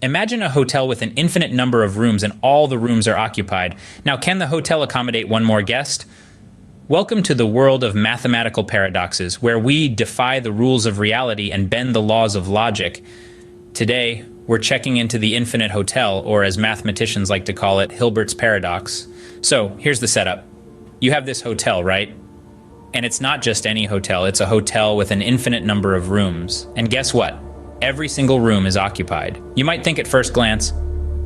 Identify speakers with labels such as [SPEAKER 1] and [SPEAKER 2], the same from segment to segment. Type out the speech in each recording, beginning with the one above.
[SPEAKER 1] Imagine a hotel with an infinite number of rooms and all the rooms are occupied. Now, can the hotel accommodate one more guest? Welcome to the world of mathematical paradoxes, where we defy the rules of reality and bend the laws of logic. Today, we're checking into the infinite hotel, or as mathematicians like to call it, Hilbert's paradox. So, here's the setup. You have this hotel, right? And it's not just any hotel, it's a hotel with an infinite number of rooms. And guess what? Every single room is occupied. You might think at first glance,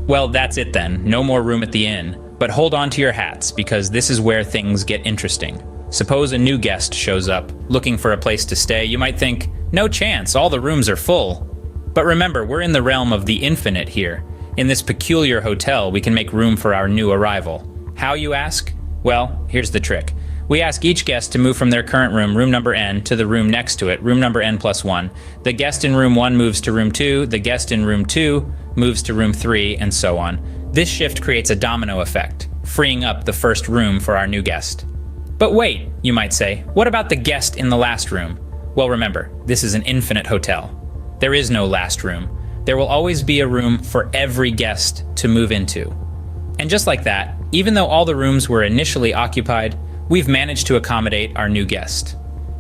[SPEAKER 1] well, that's it then, no more room at the inn. But hold on to your hats, because this is where things get interesting. Suppose a new guest shows up, looking for a place to stay. You might think, no chance, all the rooms are full. But remember, we're in the realm of the infinite here. In this peculiar hotel, we can make room for our new arrival. How, you ask? Well, here's the trick. We ask each guest to move from their current room, room number n, to the room next to it, room number n+1. The guest in room 1 moves to room 2, the guest in room 2 moves to room 3, and so on. This shift creates a domino effect, freeing up the first room for our new guest. But wait, you might say, what about the guest in the last room? Well, remember, this is an infinite hotel. There is no last room. There will always be a room for every guest to move into. And just like that, even though all the rooms were initially occupied, we've managed to accommodate our new guest.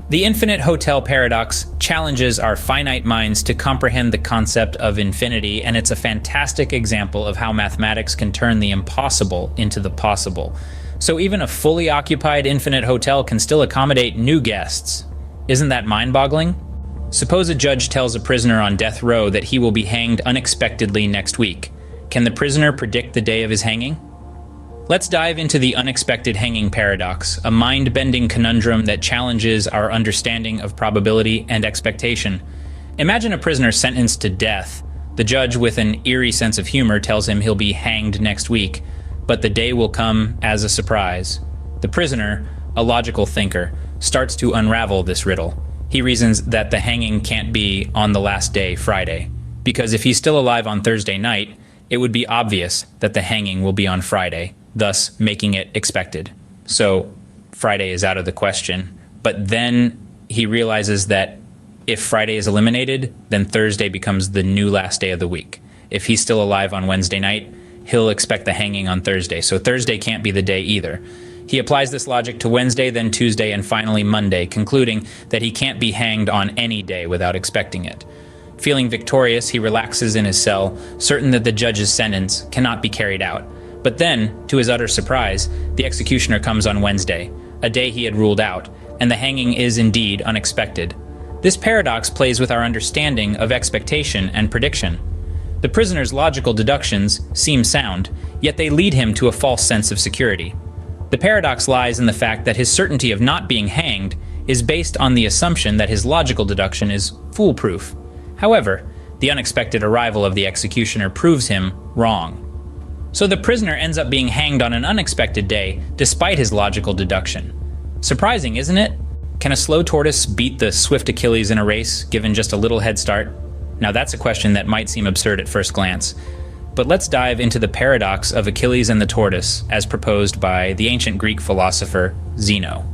[SPEAKER 1] The infinite hotel paradox challenges our finite minds to comprehend the concept of infinity, and it's a fantastic example of how mathematics can turn the impossible into the possible. So even a fully occupied infinite hotel can still accommodate new guests. Isn't that mind-boggling? Suppose a judge tells a prisoner on death row that he will be hanged unexpectedly next week. Can the prisoner predict the day of his hanging? Let's dive into the unexpected hanging paradox, a mind-bending conundrum that challenges our understanding of probability and expectation. Imagine a prisoner sentenced to death. The judge, with an eerie sense of humor, tells him he'll be hanged next week, but the day will come as a surprise. The prisoner, a logical thinker, starts to unravel this riddle. He reasons that the hanging can't be on the last day, Friday, because if he's still alive on Thursday night, it would be obvious that the hanging will be on Friday, thus making it expected. So Friday is out of the question. But then he realizes that if Friday is eliminated, then Thursday becomes the new last day of the week. If he's still alive on Wednesday night, he'll expect the hanging on Thursday. So Thursday can't be the day either. He applies this logic to Wednesday, then Tuesday, and finally Monday, concluding that he can't be hanged on any day without expecting it. Feeling victorious, he relaxes in his cell, certain that the judge's sentence cannot be carried out. But then, to his utter surprise, the executioner comes on Wednesday, a day he had ruled out, and the hanging is indeed unexpected. This paradox plays with our understanding of expectation and prediction. The prisoner's logical deductions seem sound, yet they lead him to a false sense of security. The paradox lies in the fact that his certainty of not being hanged is based on the assumption that his logical deduction is foolproof. However, the unexpected arrival of the executioner proves him wrong. So the prisoner ends up being hanged on an unexpected day, despite his logical deduction. Surprising, isn't it? Can a slow tortoise beat the swift Achilles in a race, given just a little head start? Now that's a question that might seem absurd at first glance. But let's dive into the paradox of Achilles and the tortoise, as proposed by the ancient Greek philosopher Zeno.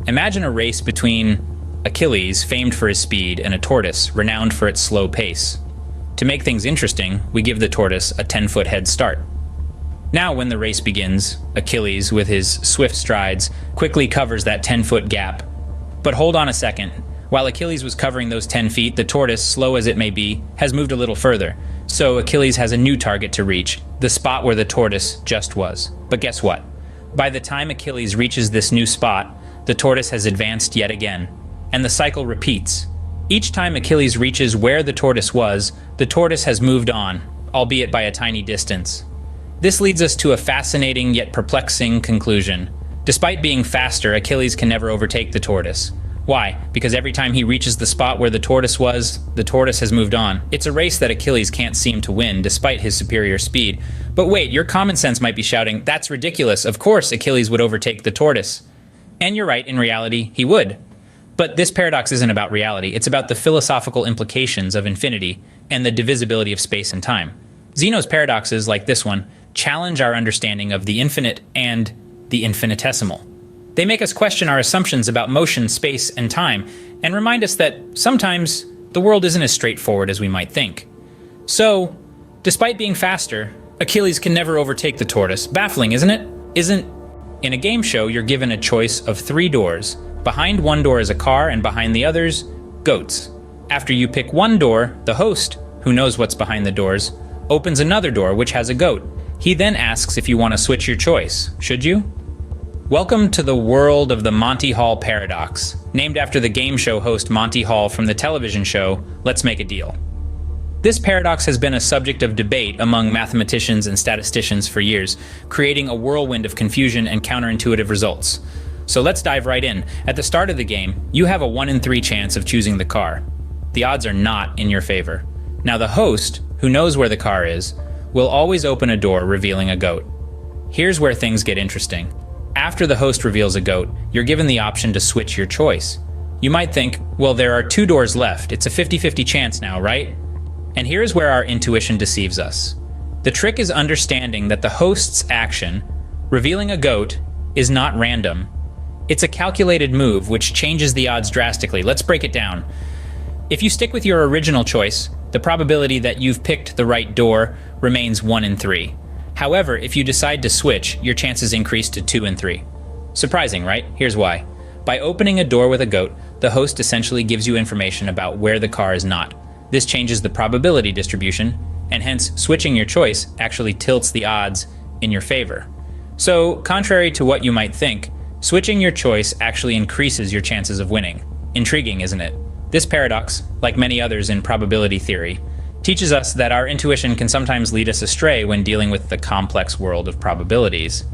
[SPEAKER 1] Imagine a race between Achilles, famed for his speed, and a tortoise, renowned for its slow pace. To make things interesting, we give the tortoise a 10-foot head start. Now when the race begins, Achilles, with his swift strides, quickly covers that 10-foot gap. But hold on a second. While Achilles was covering those 10 feet, the tortoise, slow as it may be, has moved a little further. So Achilles has a new target to reach, the spot where the tortoise just was. But guess what? By the time Achilles reaches this new spot, the tortoise has advanced yet again. And the cycle repeats. Each time Achilles reaches where the tortoise was, the tortoise has moved on, albeit by a tiny distance. This leads us to a fascinating yet perplexing conclusion. Despite being faster, Achilles can never overtake the tortoise. Why? Because every time he reaches the spot where the tortoise was, the tortoise has moved on. It's a race that Achilles can't seem to win, despite his superior speed. But wait, your common sense might be shouting, that's ridiculous. Of course Achilles would overtake the tortoise. And you're right, in reality, he would. But this paradox isn't about reality. It's about the philosophical implications of infinity and the divisibility of space and time. Zeno's paradoxes, like this one, challenge our understanding of the infinite and the infinitesimal. They make us question our assumptions about motion, space, and time, and remind us that sometimes the world isn't as straightforward as we might think. So, Despite being faster, Achilles can never overtake the tortoise. Baffling, isn't it? In a game show, you're given a choice of 3 doors. Behind one door is a car, and behind the others, goats. After you pick one door, the host, who knows what's behind the doors, opens another door which has a goat. He then asks if you want to switch your choice. Should you? Welcome to the world of the Monty Hall paradox, named after the game show host Monty Hall from the television show Let's Make a Deal. This paradox has been a subject of debate among mathematicians and statisticians for years, creating a whirlwind of confusion and counterintuitive results. So let's dive right in. At the start of the game, you have a 1 in 3 chance of choosing the car. The odds are not in your favor. Now the host, who knows where the car is, will always open a door revealing a goat. Here's where things get interesting. After the host reveals a goat, you're given the option to switch your choice. You might think, well, there are 2 doors left. It's a 50-50 chance now, right? And here's where our intuition deceives us. The trick is understanding that the host's action, revealing a goat, is not random. It's a calculated move which changes the odds drastically. Let's break it down. If you stick with your original choice, the probability that you've picked the right door remains 1 in 3. However, if you decide to switch, your chances increase to 2 in 3. Surprising, right? Here's why. By opening a door with a goat, the host essentially gives you information about where the car is not. This changes the probability distribution, and hence switching your choice actually tilts the odds in your favor. So, contrary to what you might think, switching your choice actually increases your chances of winning. Intriguing, isn't it? This paradox, like many others in probability theory, teaches us that our intuition can sometimes lead us astray when dealing with the complex world of probabilities.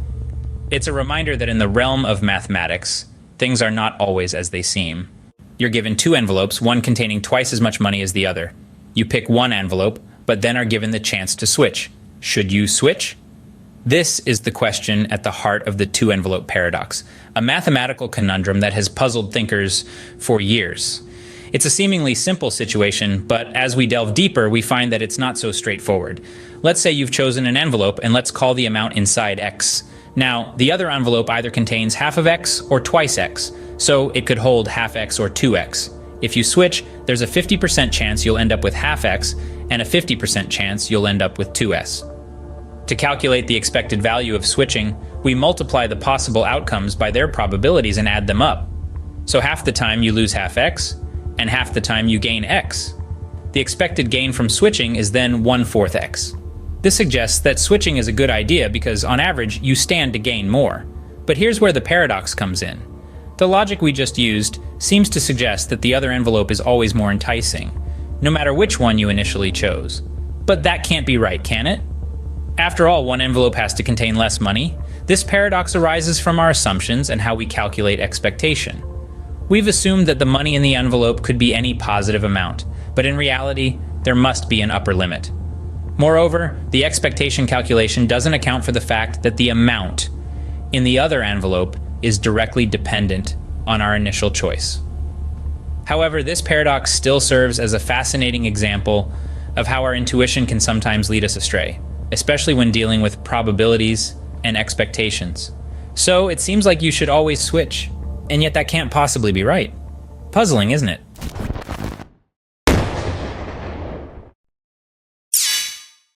[SPEAKER 1] It's a reminder that in the realm of mathematics, things are not always as they seem. You're given 2 envelopes, one containing twice as much money as the other. You pick one envelope, but then are given the chance to switch. Should you switch? This is the question at the heart of the 2-envelope paradox, a mathematical conundrum that has puzzled thinkers for years. It's a seemingly simple situation, but as we delve deeper, we find that it's not so straightforward. Let's say you've chosen an envelope, and let's call the amount inside x. Now, the other envelope either contains half of x or twice x, so it could hold half x or 2x. If you switch, there's a 50% chance you'll end up with half x, and a 50% chance you'll end up with 2s. To calculate the expected value of switching, we multiply the possible outcomes by their probabilities and add them up. So half the time you lose half x, and half the time you gain x. The expected gain from switching is then 1/4 x. This suggests that switching is a good idea because, on average, you stand to gain more. But here's where the paradox comes in. The logic we just used seems to suggest that the other envelope is always more enticing, no matter which one you initially chose. But that can't be right, can it? After all, one envelope has to contain less money. This paradox arises from our assumptions and how we calculate expectation. We've assumed that the money in the envelope could be any positive amount, but in reality, there must be an upper limit. Moreover, the expectation calculation doesn't account for the fact that the amount in the other envelope is directly dependent on our initial choice. However, this paradox still serves as a fascinating example of how our intuition can sometimes lead us astray, especially when dealing with probabilities and expectations. So it seems like you should always switch, and yet that can't possibly be right. Puzzling, isn't it?